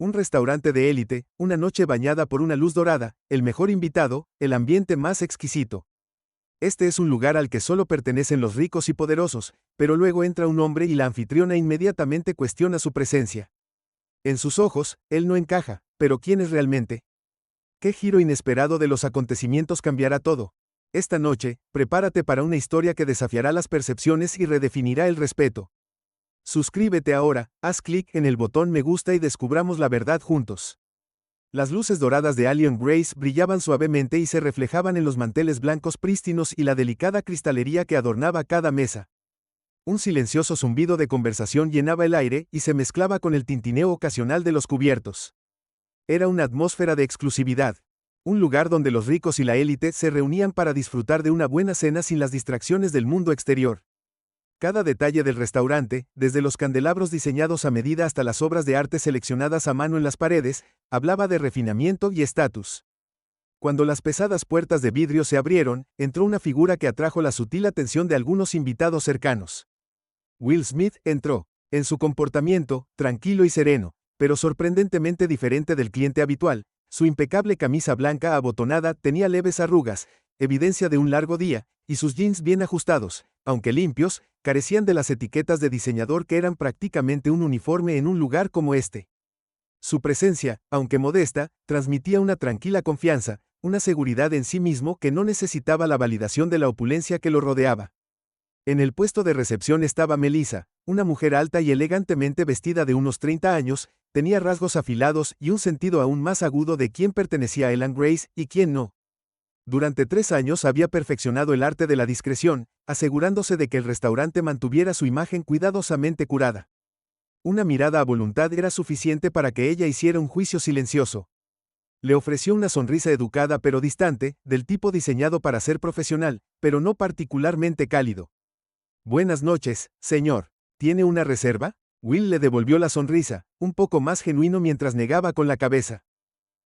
Un restaurante de élite, una noche bañada por una luz dorada, el mejor invitado, el ambiente más exquisito. Este es un lugar al que solo pertenecen los ricos y poderosos, pero luego entra un hombre y la anfitriona inmediatamente cuestiona su presencia. En sus ojos, él no encaja, pero ¿quién es realmente? ¿Qué giro inesperado de los acontecimientos cambiará todo? Esta noche, prepárate para una historia que desafiará las percepciones y redefinirá el respeto. Suscríbete ahora, haz clic en el botón me gusta y descubramos la verdad juntos. Las luces doradas de Alien Grace brillaban suavemente y se reflejaban en los manteles blancos prístinos y la delicada cristalería que adornaba cada mesa. Un silencioso zumbido de conversación llenaba el aire y se mezclaba con el tintineo ocasional de los cubiertos. Era una atmósfera de exclusividad. Un lugar donde los ricos y la élite se reunían para disfrutar de una buena cena sin las distracciones del mundo exterior. Cada detalle del restaurante, desde los candelabros diseñados a medida hasta las obras de arte seleccionadas a mano en las paredes, hablaba de refinamiento y estatus. Cuando las pesadas puertas de vidrio se abrieron, entró una figura que atrajo la sutil atención de algunos invitados cercanos. Will Smith entró. En su comportamiento, tranquilo y sereno, pero sorprendentemente diferente del cliente habitual, su impecable camisa blanca abotonada tenía leves arrugas, evidencia de un largo día, y sus jeans bien ajustados, aunque limpios, carecían de las etiquetas de diseñador que eran prácticamente un uniforme en un lugar como este. Su presencia, aunque modesta, transmitía una tranquila confianza, una seguridad en sí mismo que no necesitaba la validación de la opulencia que lo rodeaba. En el puesto de recepción estaba Melissa, una mujer alta y elegantemente vestida de unos 30 años, tenía rasgos afilados y un sentido aún más agudo de quién pertenecía a Ellen Grace y quién no. Durante 3 años había perfeccionado el arte de la discreción, asegurándose de que el restaurante mantuviera su imagen cuidadosamente curada. Una mirada a voluntad era suficiente para que ella hiciera un juicio silencioso. Le ofreció una sonrisa educada pero distante, del tipo diseñado para ser profesional, pero no particularmente cálido. Buenas noches, señor. ¿Tiene una reserva? Will le devolvió la sonrisa, un poco más genuino mientras negaba con la cabeza.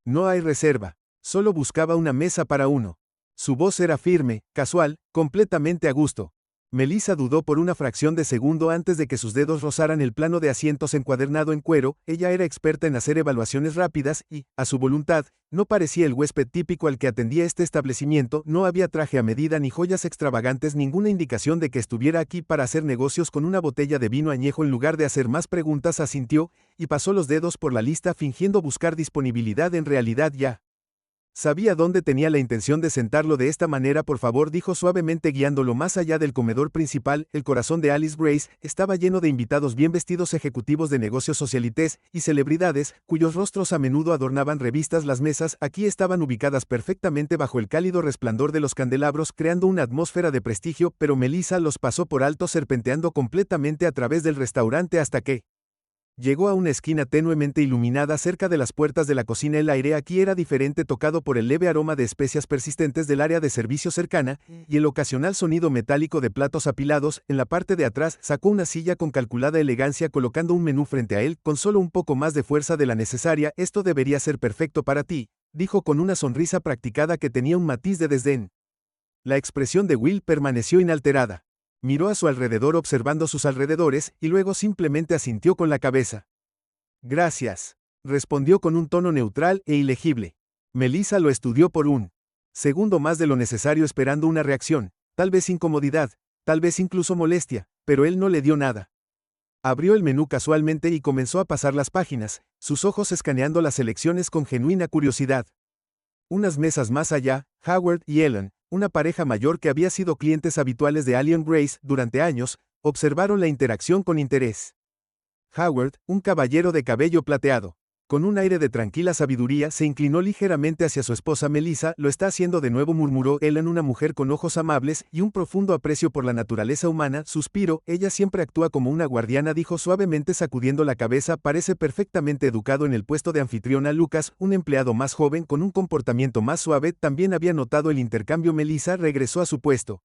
No hay reserva. Solo buscaba una mesa para uno. Su voz era firme, casual, completamente a gusto. Melissa dudó por una fracción de segundo antes de que sus dedos rozaran el plano de asientos encuadernado en cuero. Ella era experta en hacer evaluaciones rápidas y, a su voluntad, no parecía el huésped típico al que atendía este establecimiento. No había traje a medida ni joyas extravagantes, ninguna indicación de que estuviera aquí para hacer negocios con una botella de vino añejo. En lugar de hacer más preguntas, asintió, y pasó los dedos por la lista fingiendo buscar disponibilidad. En realidad ya sabía dónde tenía la intención de sentarlo de esta manera. Por favor, dijo suavemente guiándolo más allá del comedor principal. El corazón de Alice Grace estaba lleno de invitados bien vestidos, ejecutivos de negocios, socialites y celebridades, cuyos rostros a menudo adornaban revistas. Las mesas aquí estaban ubicadas perfectamente bajo el cálido resplandor de los candelabros, creando una atmósfera de prestigio, pero Melissa los pasó por alto, serpenteando completamente a través del restaurante hasta que llegó a una esquina tenuemente iluminada cerca de las puertas de la cocina. El aire aquí era diferente, tocado por el leve aroma de especias persistentes del área de servicio cercana, y el ocasional sonido metálico de platos apilados. En la parte de atrás, sacó una silla con calculada elegancia, colocando un menú frente a él, con solo un poco más de fuerza de la necesaria. Esto debería ser perfecto para ti, dijo con una sonrisa practicada que tenía un matiz de desdén. La expresión de Will permaneció inalterada. Miró a su alrededor observando sus alrededores, y luego simplemente asintió con la cabeza. Gracias, respondió con un tono neutral e ilegible. Melissa lo estudió por un segundo más de lo necesario, esperando una reacción, tal vez incomodidad, tal vez incluso molestia, pero él no le dio nada. Abrió el menú casualmente y comenzó a pasar las páginas, sus ojos escaneando las selecciones con genuina curiosidad. Unas mesas más allá, Howard y Ellen, una pareja mayor que había sido clientes habituales de Alien Grace durante años, observaron la interacción con interés. Howard, un caballero de cabello plateado, con un aire de tranquila sabiduría, se inclinó ligeramente hacia su esposa. Melissa, lo está haciendo de nuevo, murmuró Ellen, una mujer con ojos amables y un profundo aprecio por la naturaleza humana. Suspiró, ella siempre actúa como una guardiana, dijo suavemente sacudiendo la cabeza. Parece perfectamente educado. En el puesto de anfitriona, Lucas, un empleado más joven con un comportamiento más suave, también había notado el intercambio. Melissa regresó a su puesto,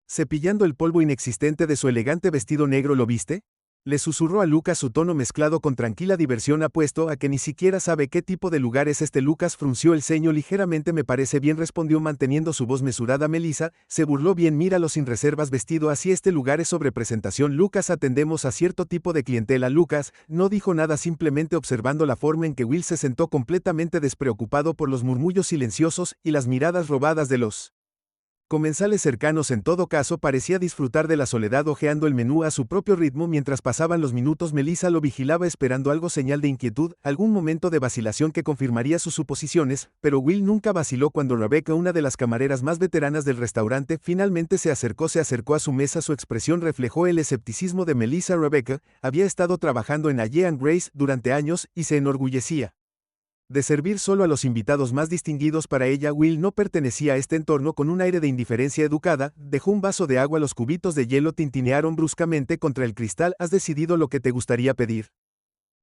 cepillando el polvo inexistente de su elegante vestido negro. ¿Lo viste? Le susurró a Lucas su tono mezclado con tranquila diversión. Apuesto a que ni siquiera sabe qué tipo de lugar es este. Lucas frunció el ceño ligeramente. Me parece bien, respondió manteniendo su voz mesurada. Melissa se burló. Bien, míralo sin reservas vestido así. Este lugar es sobre presentación. Lucas, atendemos a cierto tipo de clientela. Lucas no dijo nada, simplemente observando la forma en que Will se sentó, completamente despreocupado por los murmullos silenciosos y las miradas robadas de los comensales cercanos. En todo caso, parecía disfrutar de la soledad, hojeando el menú a su propio ritmo mientras pasaban los minutos. Melissa lo vigilaba esperando algo, señal de inquietud, algún momento de vacilación que confirmaría sus suposiciones, pero Will nunca vaciló. Cuando Rebecca, una de las camareras más veteranas del restaurante, finalmente se acercó a su mesa, su expresión reflejó el escepticismo de Melissa. Rebecca había estado trabajando en Allie & Grace durante años y se enorgullecía de servir solo a los invitados más distinguidos. Para ella, Will no pertenecía a este entorno. Con un aire de indiferencia educada, dejó un vaso de agua. Los cubitos de hielo tintinearon bruscamente contra el cristal. ¿Has decidido lo que te gustaría pedir?,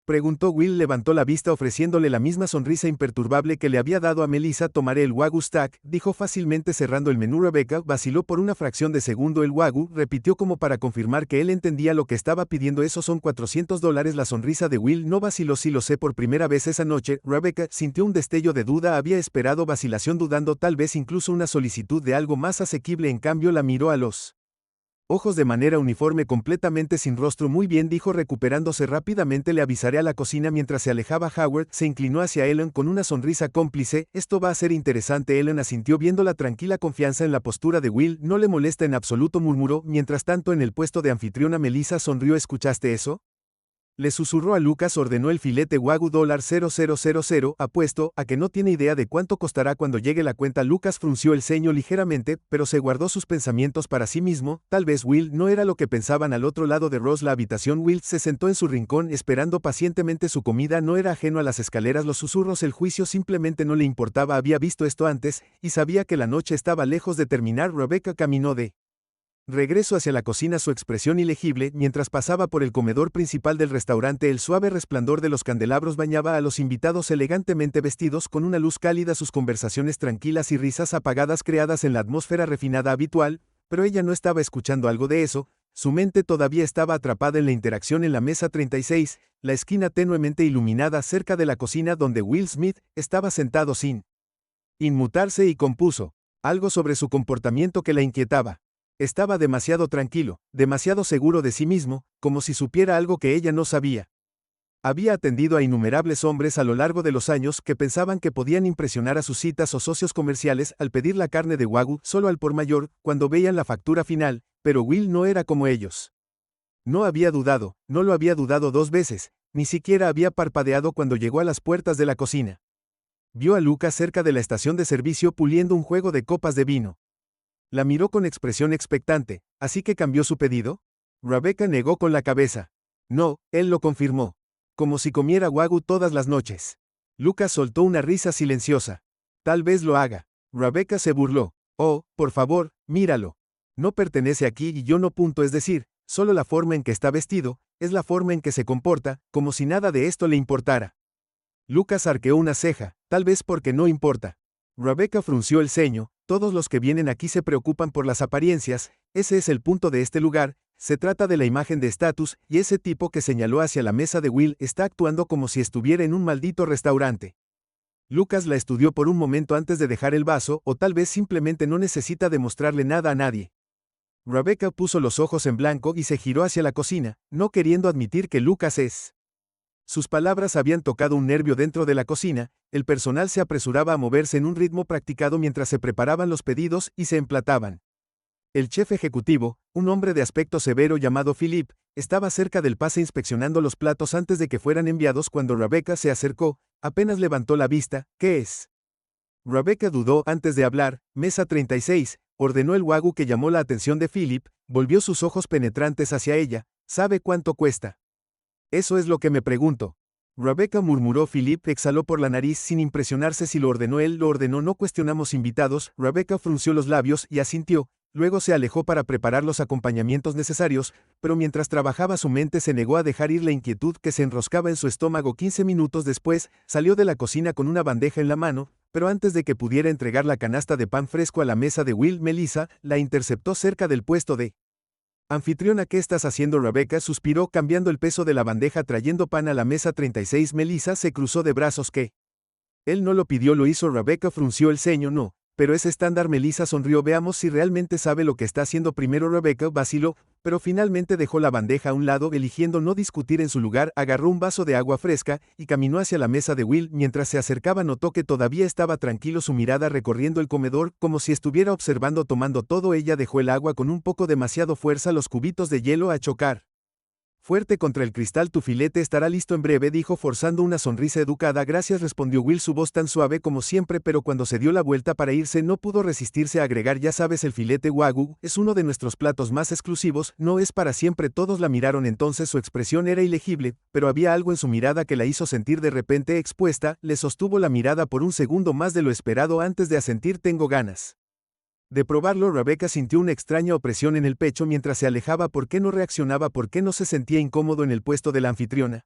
preguntó. Will levantó la vista ofreciéndole la misma sonrisa imperturbable que le había dado a Melissa. Tomaré el Wagyu Steak, dijo fácilmente cerrando el menú. Rebecca vaciló por una fracción de segundo. El Wagyu, repitió como para confirmar que él entendía lo que estaba pidiendo. Esos son $400. La sonrisa de Will no vaciló. Sí, lo sé. Por primera vez esa noche, Rebecca sintió un destello de duda. Había esperado vacilación, dudando, tal vez incluso una solicitud de algo más asequible. En cambio, la miró a los ojos de manera uniforme, completamente sin rostro. Muy bien, dijo recuperándose rápidamente. Le avisaré a la cocina. Mientras se alejaba, Howard se inclinó hacia Ellen con una sonrisa cómplice. Esto va a ser interesante. Ellen asintió viendo la tranquila confianza en la postura de Will. No le molesta en absoluto, murmuró. Mientras tanto, en el puesto de anfitriona, Melissa sonrió. ¿Escuchaste eso?, le susurró a Lucas. Ordenó el filete Wagyu $0,000. Apuesto a que no tiene idea de cuánto costará cuando llegue la cuenta. Lucas frunció el ceño ligeramente, pero se guardó sus pensamientos para sí mismo. Tal vez Will no era lo que pensaban. Al otro lado de Ross, la habitación. Will se sentó en su rincón esperando pacientemente su comida. No era ajeno a las escaleras, los susurros, el juicio. Simplemente no le importaba. Había visto esto antes y sabía que la noche estaba lejos de terminar. Rebecca caminó de regreso hacia la cocina, su expresión ilegible. Mientras pasaba por el comedor principal del restaurante, el suave resplandor de los candelabros bañaba a los invitados elegantemente vestidos con una luz cálida. Sus conversaciones tranquilas y risas apagadas creadas en la atmósfera refinada habitual, pero ella no estaba escuchando algo de eso. Su mente todavía estaba atrapada en la interacción en la mesa 36, la esquina tenuemente iluminada cerca de la cocina donde Will Smith estaba sentado sin inmutarse, y compuso algo sobre su comportamiento que la inquietaba. Estaba demasiado tranquilo, demasiado seguro de sí mismo, como si supiera algo que ella no sabía. Había atendido a innumerables hombres a lo largo de los años que pensaban que podían impresionar a sus citas o socios comerciales al pedir la carne de Wagyu solo al por mayor cuando veían la factura final, pero Will no era como ellos. No había dudado, no lo había dudado dos veces, ni siquiera había parpadeado cuando llegó a las puertas de la cocina. Vio a Lucas cerca de la estación de servicio puliendo un juego de copas de vino. La miró con expresión expectante. ¿Así que cambió su pedido?, Rebecca negó con la cabeza. No, él lo confirmó. Como si comiera Wagyu todas las noches. Lucas soltó una risa silenciosa. Tal vez lo haga. Rebecca se burló. Oh, por favor, míralo. No pertenece aquí y yo no. Es decir, solo la forma en que está vestido, es la forma en que se comporta, como si nada de esto le importara. Lucas arqueó una ceja. Tal vez porque no importa. Rebecca frunció el ceño. Todos los que vienen aquí se preocupan por las apariencias. Ese es el punto de este lugar. Se trata de la imagen de estatus, y ese tipo que señaló hacia la mesa de Will está actuando como si estuviera en un maldito restaurante. Lucas la estudió por un momento antes de dejar el vaso, o tal vez simplemente no necesita demostrarle nada a nadie. Rebecca puso los ojos en blanco y se giró hacia la cocina, no queriendo admitir que Lucas es. Sus palabras habían tocado un nervio dentro de la cocina. El personal se apresuraba a moverse en un ritmo practicado mientras se preparaban los pedidos y se emplataban. El chef ejecutivo, un hombre de aspecto severo llamado Philip, estaba cerca del pase inspeccionando los platos antes de que fueran enviados. Cuando Rebecca se acercó, apenas levantó la vista. ¿Qué es? Rebecca dudó antes de hablar. Mesa 36, ordenó el Wagyu que llamó la atención de Philip, volvió sus ojos penetrantes hacia ella. ¿Sabe cuánto cuesta? Eso es lo que me pregunto. Rebecca murmuró. Philip exhaló por la nariz sin impresionarse. Si lo ordenó él, lo ordenó. No cuestionamos invitados. Rebecca frunció los labios y asintió. Luego se alejó para preparar los acompañamientos necesarios, pero mientras trabajaba su mente se negó a dejar ir la inquietud que se enroscaba en su estómago. 15 minutos después, salió de la cocina con una bandeja en la mano, pero antes de que pudiera entregar la canasta de pan fresco a la mesa de Will, Melissa la interceptó cerca del puesto de Anfitriona, ¿qué estás haciendo? Rebecca suspiró, cambiando el peso de la bandeja trayendo pan a la mesa 36. Melissa se cruzó de brazos. ¿Qué? Él no lo pidió, lo hizo. Rebecca frunció el ceño. No, pero es estándar. Melissa sonrió. Veamos si realmente sabe lo que está haciendo. Primero Rebecca vaciló, pero finalmente dejó la bandeja a un lado, eligiendo no discutir. En su lugar, agarró un vaso de agua fresca y caminó hacia la mesa de Will. Mientras se acercaba notó que todavía estaba tranquilo, su mirada recorriendo el comedor, como si estuviera observando tomando todo. Ella dejó el agua con un poco demasiado fuerza, los cubitos de hielo a chocar fuerte contra el cristal. Tu filete estará listo en breve, dijo forzando una sonrisa educada. Gracias, respondió Will, su voz tan suave como siempre, pero cuando se dio la vuelta para irse no pudo resistirse a agregar: ya sabes, el filete Wagyu es uno de nuestros platos más exclusivos, no es para siempre. Todos la miraron entonces, su expresión era ilegible, pero había algo en su mirada que la hizo sentir de repente expuesta. Le sostuvo la mirada por un segundo más de lo esperado antes de asentir: tengo ganas de probarlo. Rebecca sintió una extraña opresión en el pecho mientras se alejaba. ¿Por qué no reaccionaba? ¿Por qué no se sentía incómodo en el puesto de la anfitriona?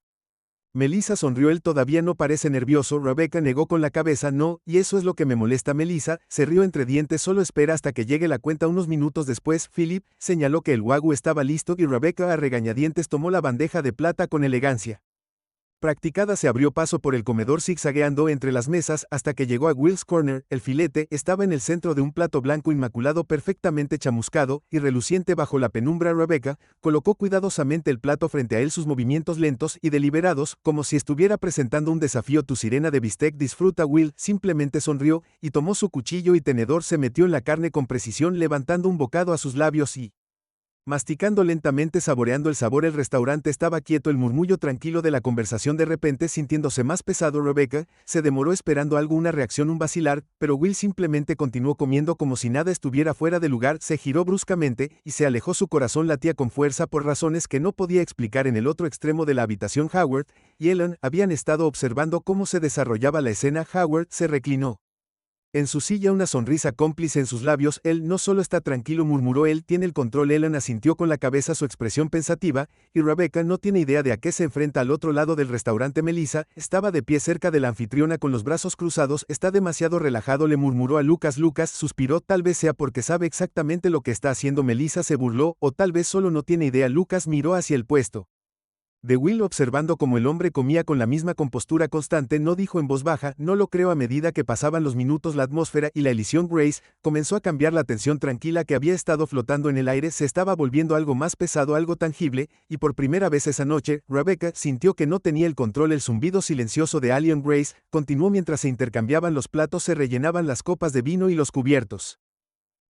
Melissa sonrió. Él todavía no parece nervioso. Rebecca negó con la cabeza. No, y eso es lo que me molesta. Melissa se rió entre dientes. Solo espera hasta que llegue la cuenta. Unos minutos después, Philip señaló que el wagyu estaba listo y Rebecca a regañadientes tomó la bandeja de plata con elegancia practicada. Se abrió paso por el comedor zigzagueando entre las mesas hasta que llegó a Will's Corner. El filete estaba en el centro de un plato blanco inmaculado, perfectamente chamuscado y reluciente bajo la penumbra. Rebecca colocó cuidadosamente el plato frente a él, sus movimientos lentos y deliberados, como si estuviera presentando un desafío. Tu sirena de bistec disfruta. Will simplemente sonrió y tomó su cuchillo y tenedor. Se metió en la carne con precisión, levantando un bocado a sus labios y masticando lentamente, saboreando el sabor. El restaurante estaba quieto, el murmullo tranquilo de la conversación de repente sintiéndose más pesado. Rebecca se demoró esperando algo, una reacción, un vacilar, pero Will simplemente continuó comiendo como si nada estuviera fuera de lugar. Se giró bruscamente y se alejó, su corazón latía con fuerza por razones que no podía explicar. En el otro extremo de la habitación, Howard y Ellen habían estado observando cómo se desarrollaba la escena. Howard se reclinó en su silla, una sonrisa cómplice en sus labios. Él no solo está tranquilo, murmuró, él tiene el control. Ellen asintió con la cabeza, su expresión pensativa, y Rebecca no tiene idea de a qué se enfrenta. Al otro lado del restaurante, Melissa estaba de pie cerca de la anfitriona con los brazos cruzados. Está demasiado relajado, le murmuró a Lucas. Lucas suspiró. Tal vez sea porque sabe exactamente lo que está haciendo. Melissa se burló, o tal vez solo no tiene idea. Lucas miró hacia el puesto de Will, observando cómo el hombre comía con la misma compostura constante. No dijo en voz baja: no lo creo. A medida que pasaban los minutos, la atmósfera y la elisión Grace comenzó a cambiar. La tensión tranquila que había estado flotando en el aire se estaba volviendo algo más pesado, algo tangible, y por primera vez esa noche, Rebecca sintió que no tenía el control. El zumbido silencioso de Alien Grace continuó mientras se intercambiaban los platos, se rellenaban las copas de vino y los cubiertos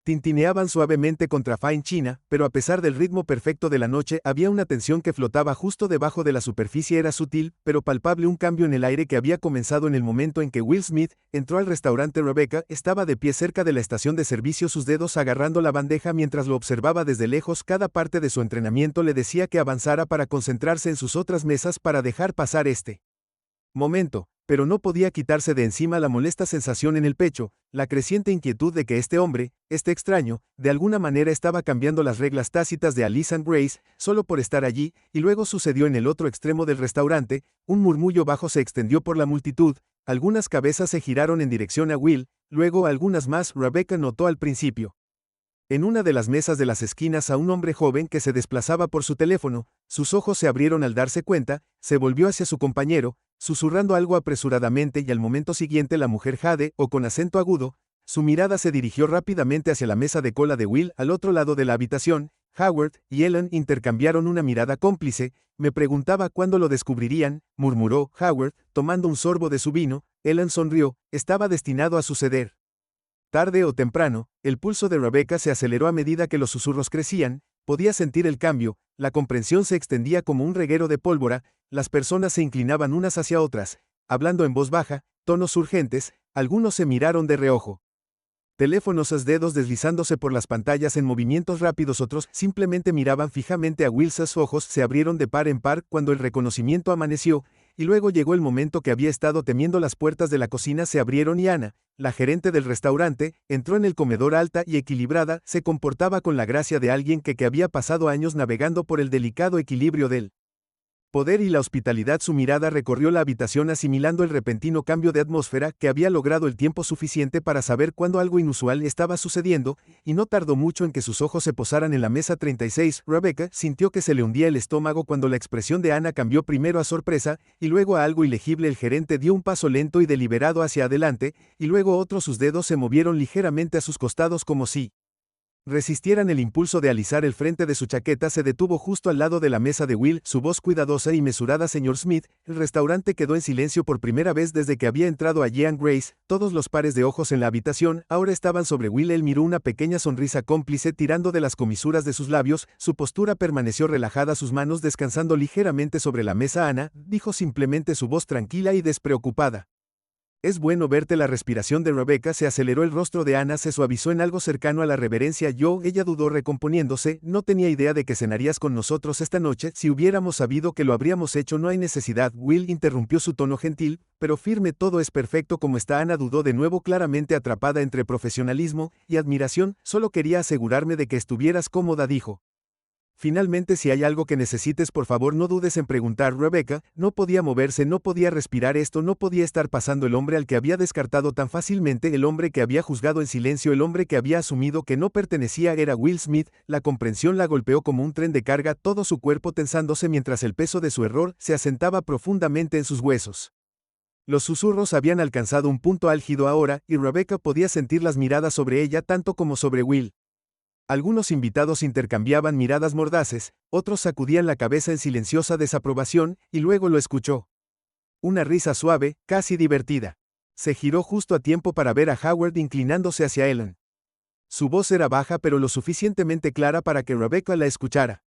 tintineaban suavemente contra Fine China, pero a pesar del ritmo perfecto de la noche, había una tensión que flotaba justo debajo de la superficie. Era sutil, pero palpable, un cambio en el aire que había comenzado en el momento en que Will Smith entró al restaurante. Rebecca estaba de pie cerca de la estación de servicio, sus dedos agarrando la bandeja mientras lo observaba desde lejos. Cada parte de su entrenamiento le decía que avanzara para concentrarse en sus otras mesas, para dejar pasar este momento, pero no podía quitarse de encima la molesta sensación en el pecho, la creciente inquietud de que este hombre, este extraño, de alguna manera estaba cambiando las reglas tácitas de Alice and Grace, solo por estar allí. Y luego sucedió en el otro extremo del restaurante. Un murmullo bajo se extendió por la multitud, algunas cabezas se giraron en dirección a Will, luego algunas más. Rebecca notó al principio en una de las mesas de las esquinas a un hombre joven que se desplazaba por su teléfono. Sus ojos se abrieron al darse cuenta, se volvió hacia su compañero, susurrando algo apresuradamente, y al momento siguiente la mujer Jade, o con acento agudo, su mirada se dirigió rápidamente hacia la mesa de cola de Will al otro lado de la habitación. Howard y Ellen intercambiaron una mirada cómplice. Me preguntaba cuándo lo descubrirían, murmuró Howard, tomando un sorbo de su vino. Ellen sonrió, estaba destinado a suceder. Tarde o temprano, el pulso de Rebecca se aceleró a medida que los susurros crecían. Podía sentir el cambio, la comprensión se extendía como un reguero de pólvora. Las personas se inclinaban unas hacia otras, hablando en voz baja, tonos urgentes, algunos se miraron de reojo. Teléfonos, sus dedos deslizándose por las pantallas en movimientos rápidos, otros simplemente miraban fijamente a Will. Sus ojos se abrieron de par en par cuando el reconocimiento amaneció, y luego llegó el momento que había estado temiendo. Las puertas de la cocina se abrieron y Ana, la gerente del restaurante, entró en el comedor. Alta y equilibrada, se comportaba con la gracia de alguien que había pasado años navegando por el delicado equilibrio del poder y la hospitalidad. Su mirada recorrió la habitación asimilando el repentino cambio de atmósfera que había logrado el tiempo suficiente para saber cuándo algo inusual estaba sucediendo, y no tardó mucho en que sus ojos se posaran en la mesa 36. Rebecca sintió que se le hundía el estómago cuando la expresión de Ana cambió primero a sorpresa, y luego a algo ilegible. El gerente dio un paso lento y deliberado hacia adelante, y luego otro. Sus dedos se movieron ligeramente a sus costados como si resistieran el impulso de alisar el frente de su chaqueta. Se detuvo justo al lado de la mesa de Will, su voz cuidadosa y mesurada. Señor Smith, el restaurante quedó en silencio por primera vez desde que había entrado allí Anne Grace. Todos los pares de ojos en la habitación ahora estaban sobre Will. Él miró una pequeña sonrisa cómplice tirando de las comisuras de sus labios, su postura permaneció relajada, sus manos descansando ligeramente sobre la mesa. Ana, dijo simplemente, su voz tranquila y despreocupada. Es bueno verte. La respiración de Rebecca se aceleró, el rostro de Ana se suavizó en algo cercano a la reverencia. Ella dudó recomponiéndose, no tenía idea de que cenarías con nosotros esta noche. Si hubiéramos sabido que lo habríamos hecho. No hay necesidad. Will interrumpió, su tono gentil, pero firme. Todo es perfecto como está. Ana dudó de nuevo, claramente atrapada entre profesionalismo y admiración. Solo quería asegurarme de que estuvieras cómoda, dijo. Finalmente, si hay algo que necesites, por favor no dudes en preguntar. Rebecca no podía moverse, no podía respirar. Esto no podía estar pasando. El hombre al que había descartado tan fácilmente, el hombre que había juzgado en silencio, el hombre que había asumido que no pertenecía, era Will Smith. La comprensión la golpeó como un tren de carga, todo su cuerpo tensándose mientras el peso de su error se asentaba profundamente en sus huesos. Los susurros habían alcanzado un punto álgido ahora, y Rebecca podía sentir las miradas sobre ella tanto como sobre Will. Algunos invitados intercambiaban miradas mordaces, otros sacudían la cabeza en silenciosa desaprobación, y luego lo escuchó. Una risa suave, casi divertida. Se giró justo a tiempo para ver a Howard inclinándose hacia Ellen. Su voz era baja pero lo suficientemente clara para que Rebecca la escuchara.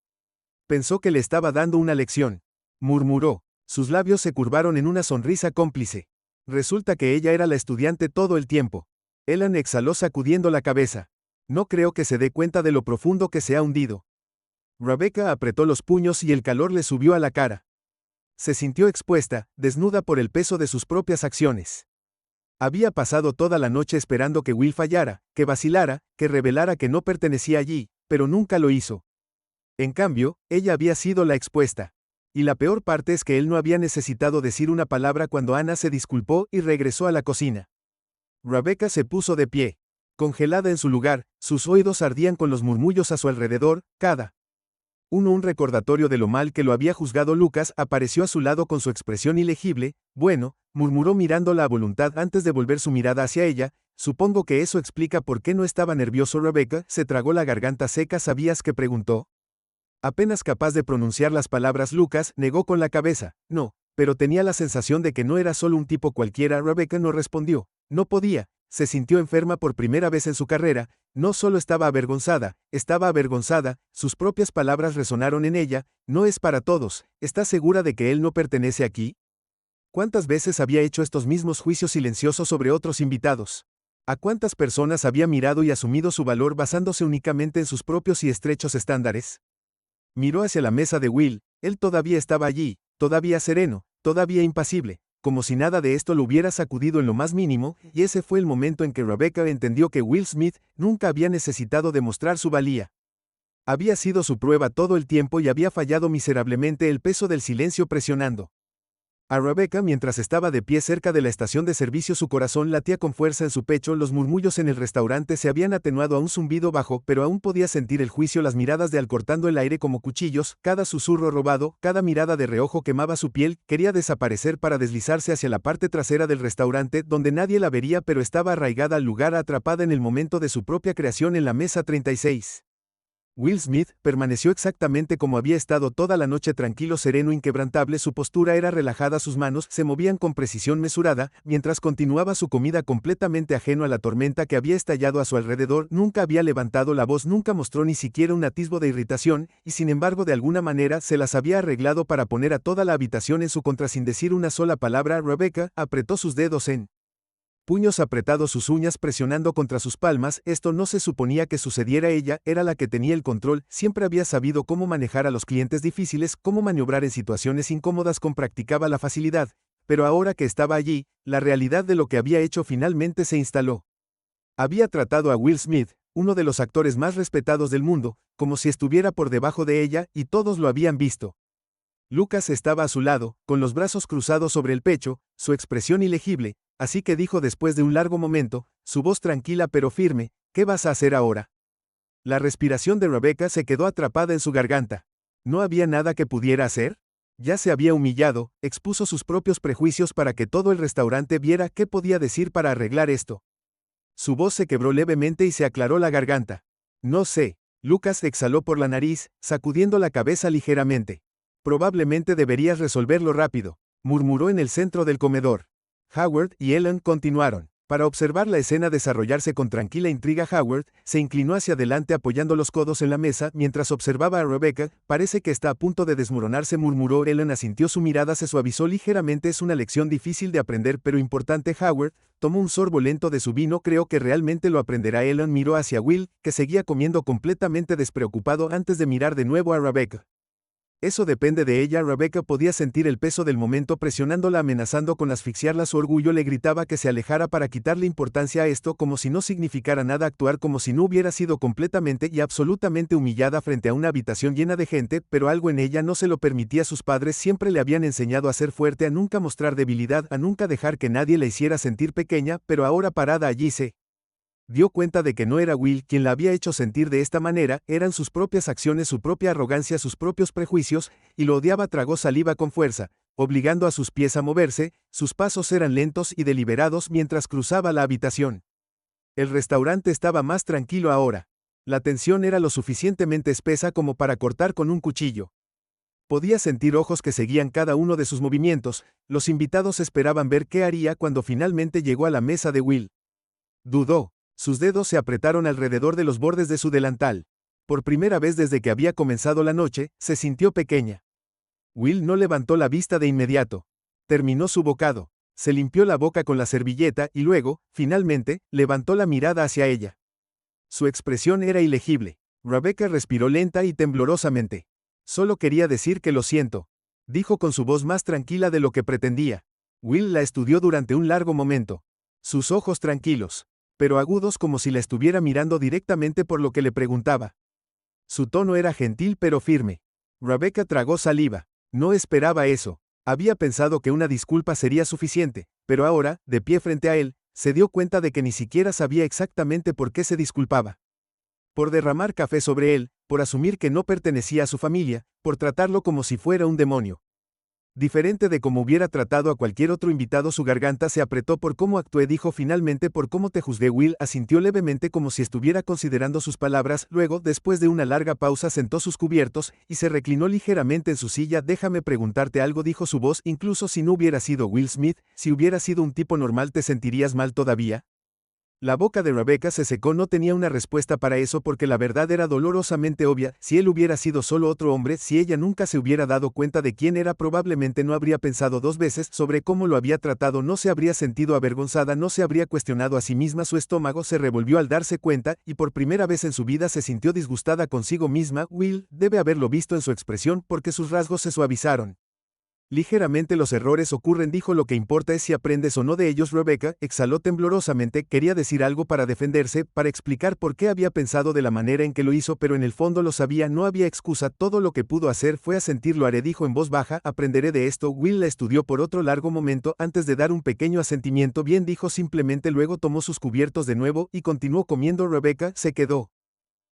Pensó que le estaba dando una lección. Murmuró. Sus labios se curvaron en una sonrisa cómplice. Resulta que ella era la estudiante todo el tiempo. Ellen exhaló sacudiendo la cabeza. No creo que se dé cuenta de lo profundo que se ha hundido. Rebecca apretó los puños y el calor le subió a la cara. Se sintió expuesta, desnuda por el peso de sus propias acciones. Había pasado toda la noche esperando que Will fallara, que vacilara, que revelara que no pertenecía allí, pero nunca lo hizo. En cambio, ella había sido la expuesta. Y la peor parte es que él no había necesitado decir una palabra cuando Ana se disculpó y regresó a la cocina. Rebecca se puso de pie. Congelada en su lugar, sus oídos ardían con los murmullos a su alrededor, cada uno un recordatorio de lo mal que lo había juzgado. Lucas apareció a su lado con su expresión ilegible. Bueno, murmuró mirándola a voluntad antes de volver su mirada hacia ella. Supongo que eso explica por qué no estaba nervioso. Rebecca se tragó la garganta seca. ¿Sabías qué? Preguntó. Apenas capaz de pronunciar las palabras, Lucas negó con la cabeza. No, pero tenía la sensación de que no era solo un tipo cualquiera. Rebecca no respondió. No podía. Se sintió enferma por primera vez en su carrera. No solo estaba avergonzada, sus propias palabras resonaron en ella. No es para todos. ¿Estás segura de que él no pertenece aquí? ¿Cuántas veces había hecho estos mismos juicios silenciosos sobre otros invitados? ¿A cuántas personas había mirado y asumido su valor basándose únicamente en sus propios y estrechos estándares? Miró hacia la mesa de Will. Él todavía estaba allí, todavía sereno, todavía impasible, como si nada de esto lo hubiera sacudido en lo más mínimo, y ese fue el momento en que Rebecca entendió que Will Smith nunca había necesitado demostrar su valía. Había sido su prueba todo el tiempo y había fallado miserablemente, el peso del silencio presionando a Rebecca mientras estaba de pie cerca de la estación de servicio. Su corazón latía con fuerza en su pecho. Los murmullos en el restaurante se habían atenuado a un zumbido bajo, pero aún podía sentir el juicio, las miradas de Al cortando el aire como cuchillos, cada susurro robado, cada mirada de reojo quemaba su piel. Quería desaparecer para deslizarse hacia la parte trasera del restaurante, donde nadie la vería, pero estaba arraigada al lugar, atrapada en el momento de su propia creación en la mesa 36. Will Smith permaneció exactamente como había estado toda la noche, tranquilo, sereno, inquebrantable. Su postura era relajada, sus manos se movían con precisión mesurada, mientras continuaba su comida, completamente ajeno a la tormenta que había estallado a su alrededor. Nunca había levantado la voz, nunca mostró ni siquiera un atisbo de irritación, y sin embargo de alguna manera se las había arreglado para poner a toda la habitación en su contra sin decir una sola palabra. Rebecca apretó sus dedos en puños apretados, sus uñas presionando contra sus palmas. Esto no se suponía que sucediera. Ella era la que tenía el control, siempre había sabido cómo manejar a los clientes difíciles, cómo maniobrar en situaciones incómodas, practicaba la facilidad. Pero ahora que estaba allí, la realidad de lo que había hecho finalmente se instaló. Había tratado a Will Smith, uno de los actores más respetados del mundo, como si estuviera por debajo de ella, y todos lo habían visto. Lucas estaba a su lado, con los brazos cruzados sobre el pecho, su expresión ilegible, así que dijo después de un largo momento, su voz tranquila pero firme, ¿qué vas a hacer ahora? La respiración de Rebecca se quedó atrapada en su garganta. ¿No había nada que pudiera hacer? Ya se había humillado, expuso sus propios prejuicios para que todo el restaurante viera qué podía decir para arreglar esto. Su voz se quebró levemente y se aclaró la garganta. No sé. Lucas exhaló por la nariz, sacudiendo la cabeza ligeramente. Probablemente deberías resolverlo rápido, murmuró en el centro del comedor. Howard y Ellen continuaron. Para observar la escena desarrollarse con tranquila intriga, Howard se inclinó hacia adelante apoyando los codos en la mesa mientras observaba a Rebecca. Parece que está a punto de desmoronarse, murmuró. Ellen asintió, su mirada se suavizó ligeramente. Es una lección difícil de aprender pero importante. Howard tomó un sorbo lento de su vino. Creo que realmente lo aprenderá. Ellen miró hacia Will, que seguía comiendo completamente despreocupado antes de mirar de nuevo a Rebecca. Eso depende de ella. Rebecca podía sentir el peso del momento presionándola, amenazando con asfixiarla. Su orgullo le gritaba que se alejara para quitarle importancia a esto, como si no significara nada, actuar como si no hubiera sido completamente y absolutamente humillada frente a una habitación llena de gente, pero algo en ella no se lo permitía. Sus padres siempre le habían enseñado a ser fuerte, a nunca mostrar debilidad, a nunca dejar que nadie la hiciera sentir pequeña, pero ahora parada allí se dio cuenta de que no era Will quien la había hecho sentir de esta manera, eran sus propias acciones, su propia arrogancia, sus propios prejuicios, y lo odiaba. Tragó saliva con fuerza, obligando a sus pies a moverse. Sus pasos eran lentos y deliberados mientras cruzaba la habitación. El restaurante estaba más tranquilo ahora. La tensión era lo suficientemente espesa como para cortar con un cuchillo. Podía sentir ojos que seguían cada uno de sus movimientos. Los invitados esperaban ver qué haría cuando finalmente llegó a la mesa de Will. Dudó. Sus dedos se apretaron alrededor de los bordes de su delantal. Por primera vez desde que había comenzado la noche, se sintió pequeña. Will no levantó la vista de inmediato. Terminó su bocado. Se limpió la boca con la servilleta y luego, finalmente, levantó la mirada hacia ella. Su expresión era ilegible. Rebecca respiró lenta y temblorosamente. Solo quería decir que lo siento, dijo con su voz más tranquila de lo que pretendía. Will la estudió durante un largo momento. Sus ojos tranquilos, pero agudos, como si la estuviera mirando directamente por lo que le preguntaba. Su tono era gentil pero firme. Rebecca tragó saliva. No esperaba eso. Había pensado que una disculpa sería suficiente, pero ahora, de pie frente a él, se dio cuenta de que ni siquiera sabía exactamente por qué se disculpaba. Por derramar café sobre él, por asumir que no pertenecía a su familia, por tratarlo como si fuera un demonio. Diferente de como hubiera tratado a cualquier otro invitado. Su garganta se apretó. Por cómo actué, dijo finalmente. Por cómo te juzgué. Will asintió levemente como si estuviera considerando sus palabras. Luego, después de una larga pausa, sentó sus cubiertos y se reclinó ligeramente en su silla. Déjame preguntarte algo, dijo su voz. Incluso si no hubiera sido Will Smith, si hubiera sido un tipo normal, ¿te sentirías mal todavía? La boca de Rebecca se secó. No tenía una respuesta para eso porque la verdad era dolorosamente obvia. Si él hubiera sido solo otro hombre, si ella nunca se hubiera dado cuenta de quién era, probablemente no habría pensado dos veces sobre cómo lo había tratado, no se habría sentido avergonzada, no se habría cuestionado a sí misma. Su estómago se revolvió al darse cuenta, y por primera vez en su vida se sintió disgustada consigo misma. Will debe haberlo visto en su expresión porque sus rasgos se suavizaron. Ligeramente. Los errores ocurren, dijo, lo que importa es si aprendes o no de ellos. Rebecca exhaló temblorosamente. Quería decir algo para defenderse, para explicar por qué había pensado de la manera en que lo hizo, pero en el fondo lo sabía, no había excusa. Todo lo que pudo hacer fue asentir. Lo haré, dijo en voz baja, aprenderé de esto. Will la estudió por otro largo momento antes de dar un pequeño asentimiento. Bien, dijo simplemente. Luego tomó sus cubiertos de nuevo y continuó comiendo. Rebecca se quedó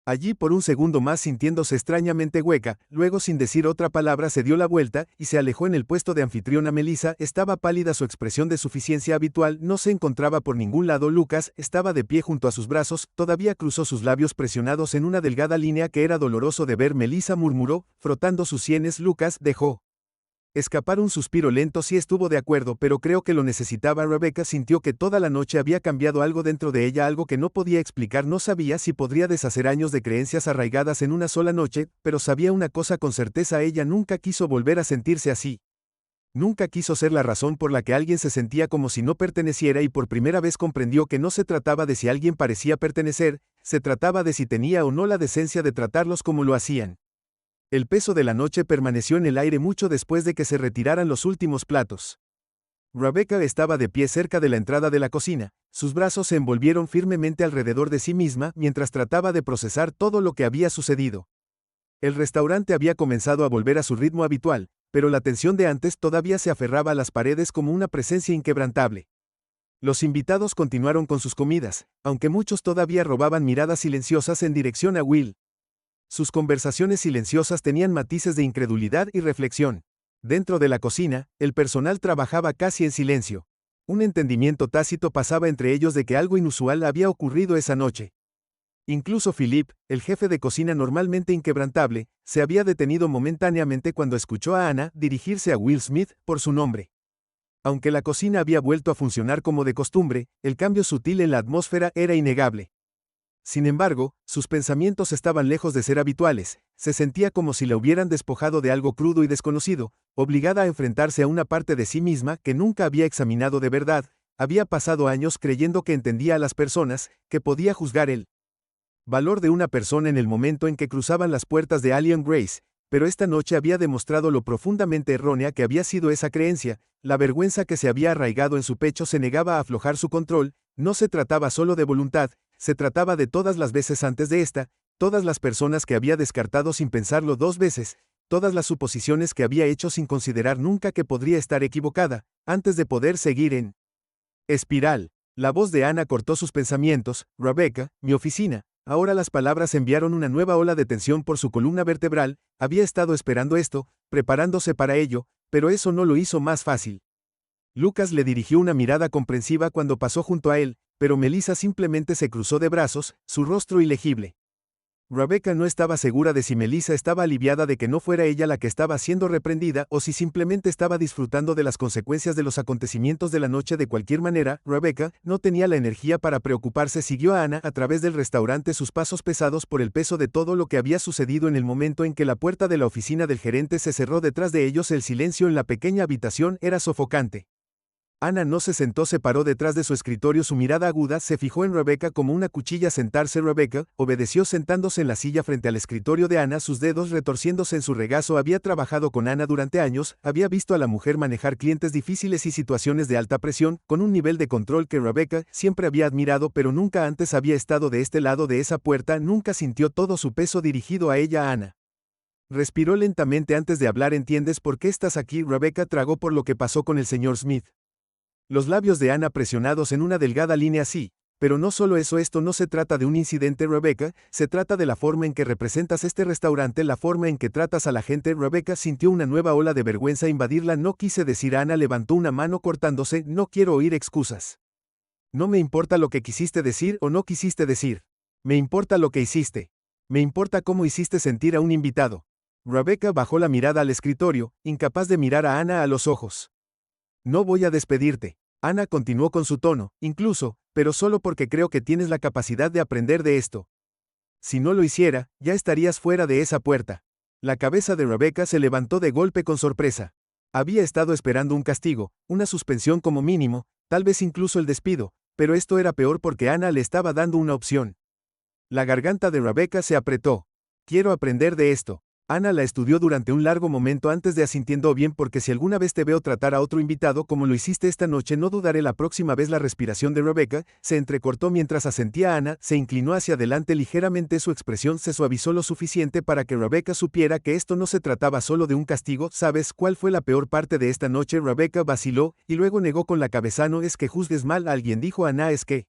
allí por un segundo más, sintiéndose extrañamente hueca. Luego, sin decir otra palabra, se dio la vuelta y se alejó en el puesto de anfitriona. Melissa estaba pálida, su expresión de suficiencia habitual no se encontraba por ningún lado. Lucas estaba de pie junto a sus brazos, todavía cruzó sus labios presionados en una delgada línea que era doloroso de ver. Melissa murmuró, frotando sus sienes. Lucas dejó escapar un suspiro lento. Sí, estuvo de acuerdo, pero creo que lo necesitaba. Rebecca sintió que toda la noche había cambiado algo dentro de ella, algo que no podía explicar. No sabía si podría deshacer años de creencias arraigadas en una sola noche, pero sabía una cosa con certeza: ella nunca quiso volver a sentirse así. Nunca quiso ser la razón por la que alguien se sentía como si no perteneciera, y por primera vez comprendió que no se trataba de si alguien parecía pertenecer, se trataba de si tenía o no la decencia de tratarlos como lo hacían. El peso de la noche permaneció en el aire mucho después de que se retiraran los últimos platos. Rebecca estaba de pie cerca de la entrada de la cocina. Sus brazos se envolvieron firmemente alrededor de sí misma mientras trataba de procesar todo lo que había sucedido. El restaurante había comenzado a volver a su ritmo habitual, pero la tensión de antes todavía se aferraba a las paredes como una presencia inquebrantable. Los invitados continuaron con sus comidas, aunque muchos todavía robaban miradas silenciosas en dirección a Will. Sus conversaciones silenciosas tenían matices de incredulidad y reflexión. Dentro de la cocina, el personal trabajaba casi en silencio. Un entendimiento tácito pasaba entre ellos de que algo inusual había ocurrido esa noche. Incluso Philip, el jefe de cocina normalmente inquebrantable, se había detenido momentáneamente cuando escuchó a Anna dirigirse a Will Smith por su nombre. Aunque la cocina había vuelto a funcionar como de costumbre, el cambio sutil en la atmósfera era innegable. Sin embargo, sus pensamientos estaban lejos de ser habituales, se sentía como si la hubieran despojado de algo crudo y desconocido, obligada a enfrentarse a una parte de sí misma que nunca había examinado de verdad, había pasado años creyendo que entendía a las personas, que podía juzgar el valor de una persona en el momento en que cruzaban las puertas de Alien Grace, pero esta noche había demostrado lo profundamente errónea que había sido esa creencia, la vergüenza que se había arraigado en su pecho se negaba a aflojar su control, no se trataba solo de voluntad, se trataba de todas las veces antes de esta, todas las personas que había descartado sin pensarlo 2 veces, todas las suposiciones que había hecho sin considerar nunca que podría estar equivocada, antes de poder seguir en espiral. La voz de Anna cortó sus pensamientos. Rebecca, mi oficina. Ahora las palabras enviaron una nueva ola de tensión por su columna vertebral, había estado esperando esto, preparándose para ello, pero eso no lo hizo más fácil. Lucas le dirigió una mirada comprensiva cuando pasó junto a él, pero Melissa simplemente se cruzó de brazos, su rostro ilegible. Rebecca no estaba segura de si Melissa estaba aliviada de que no fuera ella la que estaba siendo reprendida o si simplemente estaba disfrutando de las consecuencias de los acontecimientos de la noche de cualquier manera. Rebecca no tenía la energía para preocuparse. Siguió a Anna a través del restaurante, sus pasos pesados por el peso de todo lo que había sucedido en el momento en que la puerta de la oficina del gerente se cerró detrás de ellos. El silencio en la pequeña habitación era sofocante. Anna no se sentó, se paró detrás de su escritorio, su mirada aguda se fijó en Rebecca como una cuchilla. Sentarse. Rebecca obedeció sentándose en la silla frente al escritorio de Anna, sus dedos retorciéndose en su regazo. Había trabajado con Anna durante años, había visto a la mujer manejar clientes difíciles y situaciones de alta presión, con un nivel de control que Rebecca siempre había admirado, pero nunca antes había estado de este lado de esa puerta, nunca sintió todo su peso dirigido a ella. Anna respiró lentamente antes de hablar. ¿Entiendes por qué estás aquí? Rebecca tragó por lo que pasó con el señor Smith. Los labios de Anna presionados en una delgada línea. Sí, pero no solo eso, esto no se trata de un incidente, Rebecca, se trata de la forma en que representas este restaurante, la forma en que tratas a la gente. Rebecca sintió una nueva ola de vergüenza invadirla. No quise decir. Anna levantó una mano cortándose. No quiero oír excusas. No me importa lo que quisiste decir o no quisiste decir. Me importa lo que hiciste. Me importa cómo hiciste sentir a un invitado. Rebecca bajó la mirada al escritorio, incapaz de mirar a Anna a los ojos. No voy a despedirte. Anna continuó con su tono, incluso, pero solo porque creo que tienes la capacidad de aprender de esto. Si no lo hiciera, ya estarías fuera de esa puerta. La cabeza de Rebecca se levantó de golpe con sorpresa. Había estado esperando un castigo, una suspensión como mínimo, tal vez incluso el despido, pero esto era peor porque Anna le estaba dando una opción. La garganta de Rebecca se apretó. Quiero aprender de esto. Anna la estudió durante un largo momento antes de asintiendo. Bien, porque si alguna vez te veo tratar a otro invitado como lo hiciste esta noche, no dudaré la próxima vez. La respiración de Rebecca se entrecortó mientras asentía. Anna se inclinó hacia adelante ligeramente, su expresión se suavizó lo suficiente para que Rebecca supiera que esto no se trataba solo de un castigo. ¿Sabes cuál fue la peor parte de esta noche? Rebecca vaciló, y luego negó con la cabeza. No es que juzgues mal a alguien, dijo Anna, es que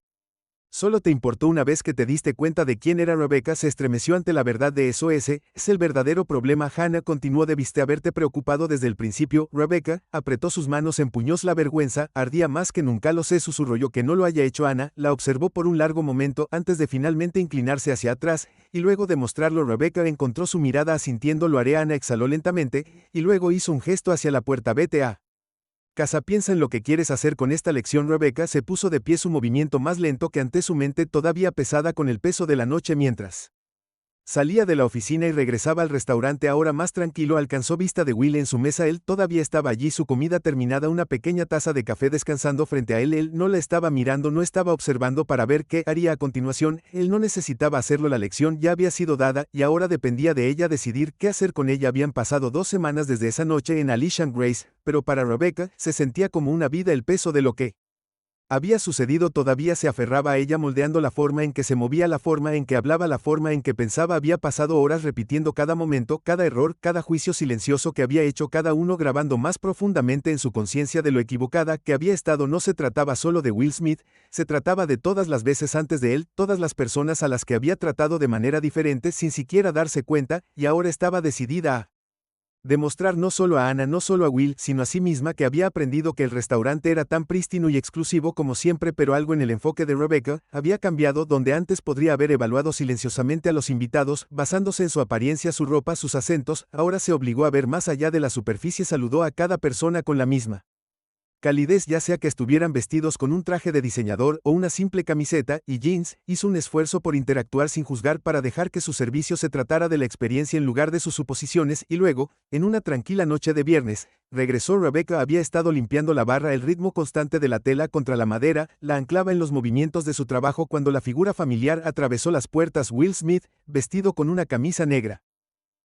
solo te importó una vez que te diste cuenta de quién era. Rebecca se estremeció ante la verdad de eso. Ese es el verdadero problema. Hannah continuó. Debiste haberte preocupado desde el principio. Rebecca apretó sus manos, empuñó. La vergüenza ardía más que nunca. Lo sé, susurró. Yo que no lo haya hecho. Anna la observó por un largo momento antes de finalmente inclinarse hacia atrás, y luego de mostrarlo. Rebecca encontró su mirada asintiendo. Lo haré. Anna exhaló lentamente, y luego hizo un gesto hacia la puerta. Vete a casa, piensa en lo que quieres hacer con esta lección. Rebecca se puso de pie, su movimiento más lento que antes, su mente todavía pesada con el peso de la noche. Mientras salía de la oficina y regresaba al restaurante, ahora más tranquilo, alcanzó vista de Will en su mesa. Él todavía estaba allí, su comida terminada, una pequeña taza de café descansando frente a él. Él no la estaba mirando, no estaba observando para ver qué haría a continuación. Él no necesitaba hacerlo, la lección ya había sido dada, y ahora dependía de ella decidir qué hacer con ella. Habían pasado 2 semanas desde esa noche en Alien Grace, pero para Rebecca se sentía como una vida, el peso de lo que Había sucedido, todavía se aferraba a ella, moldeando la forma en que se movía, la forma en que hablaba, la forma en que pensaba. Había pasado horas repitiendo cada momento, cada error, cada juicio silencioso que había hecho, cada uno grabando más profundamente en su conciencia de lo equivocada que había estado. No se trataba solo de Will Smith, se trataba de todas las veces antes de él, todas las personas a las que había tratado de manera diferente sin siquiera darse cuenta, y ahora estaba decidida a demostrar no solo a Anna, no solo a Will, sino a sí misma, que había aprendido que el restaurante era tan prístino y exclusivo como siempre, pero algo en el enfoque de Rebecca había cambiado. Donde antes podría haber evaluado silenciosamente a los invitados, basándose en su apariencia, su ropa, sus acentos, ahora se obligó a ver más allá de la superficie. Saludó a cada persona con la misma calidez, ya sea que estuvieran vestidos con un traje de diseñador o una simple camiseta y jeans. Hizo un esfuerzo por interactuar sin juzgar, para dejar que su servicio se tratara de la experiencia en lugar de sus suposiciones. Y luego, en una tranquila noche de viernes, regresó. Rebecca había estado limpiando la barra. El ritmo constante de la tela contra la madera la anclaba en los movimientos de su trabajo cuando la figura familiar atravesó las puertas. Will Smith, vestido con una camisa negra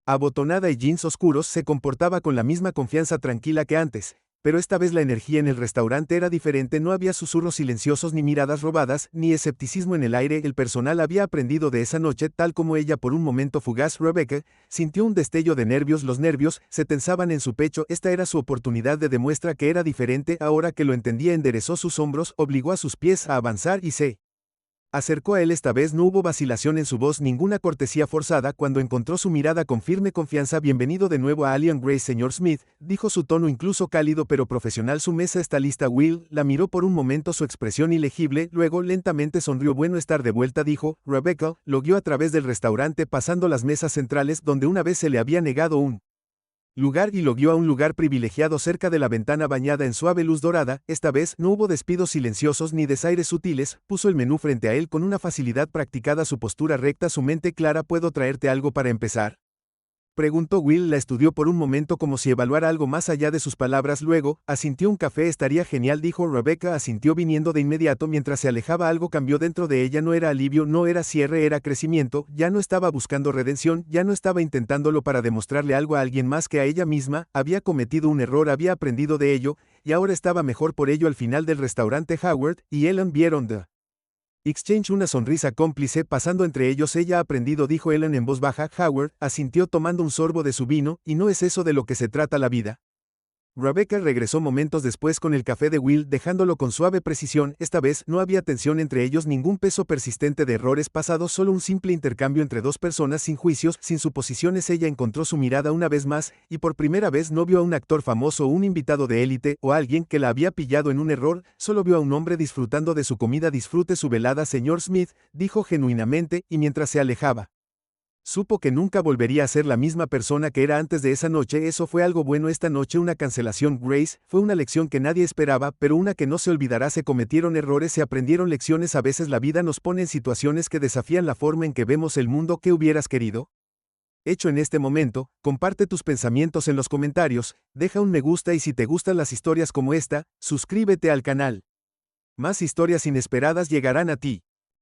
abotonada y jeans oscuros, se comportaba con la misma confianza tranquila que antes. Pero esta vez la energía en el restaurante era diferente. No había susurros silenciosos, ni miradas robadas, ni escepticismo en el aire. El personal había aprendido de esa noche, tal como ella. Por un momento fugaz, Rebecca sintió un destello de nervios. Los nervios se tensaban en su pecho. Esta era su oportunidad de demostrar que era diferente. Ahora que lo entendía, enderezó sus hombros, obligó a sus pies a avanzar y se acercó a él. Esta vez no hubo vacilación en su voz, ninguna cortesía forzada. Cuando encontró su mirada con firme confianza: bienvenido de nuevo a Alien Grace, señor Smith, dijo, su tono incluso cálido pero profesional. Su mesa está lista. Will la miró por un momento, su expresión ilegible, luego lentamente sonrió. Bueno estar de vuelta, dijo. Rebecca lo guió a través del restaurante, pasando las mesas centrales donde una vez se le había negado un lugar, y lo guió a un lugar privilegiado cerca de la ventana bañada en suave luz dorada. Esta vez no hubo despidos silenciosos ni desaires sutiles. Puso el menú frente a él con una facilidad practicada, su postura recta, su mente clara. ¿Puedo traerte algo para empezar?, preguntó. Will la estudió por un momento como si evaluara algo más allá de sus palabras. Luego, asintió. Un café estaría genial, dijo. Rebecca asintió viniendo de inmediato. Mientras se alejaba, algo cambió dentro de ella. No era alivio, no era cierre, era crecimiento. Ya no estaba buscando redención, ya no estaba intentándolo para demostrarle algo a alguien más que a ella misma. Había cometido un error, había aprendido de ello, y ahora estaba mejor por ello. Al final del restaurante, Howard y Ellen vieron The Exchange, una sonrisa cómplice pasando entre ellos. Ella ha aprendido, dijo Ellen en voz baja. Howard asintió tomando un sorbo de su vino. ¿Y no es eso de lo que se trata la vida? Rebecca regresó momentos después con el café de Will, dejándolo con suave precisión. Esta vez no había tensión entre ellos, ningún peso persistente de errores pasados, solo un simple intercambio entre dos personas, sin juicios, sin suposiciones. Ella encontró su mirada una vez más, y por primera vez no vio a un actor famoso o un invitado de élite, o alguien que la había pillado en un error, solo vio a un hombre disfrutando de su comida. Disfrute su velada, señor Smith, dijo genuinamente, y mientras se alejaba, supo que nunca volvería a ser la misma persona que era antes de esa noche. Eso fue algo bueno. Esta noche una cancelación, Grace, fue una lección que nadie esperaba, pero una que no se olvidará. Se cometieron errores, se aprendieron lecciones. A veces la vida nos pone en situaciones que desafían la forma en que vemos el mundo. ¿Qué hubieras querido hecho en este momento? Comparte tus pensamientos en los comentarios, deja un me gusta, y si te gustan las historias como esta, suscríbete al canal. Más historias inesperadas llegarán a ti.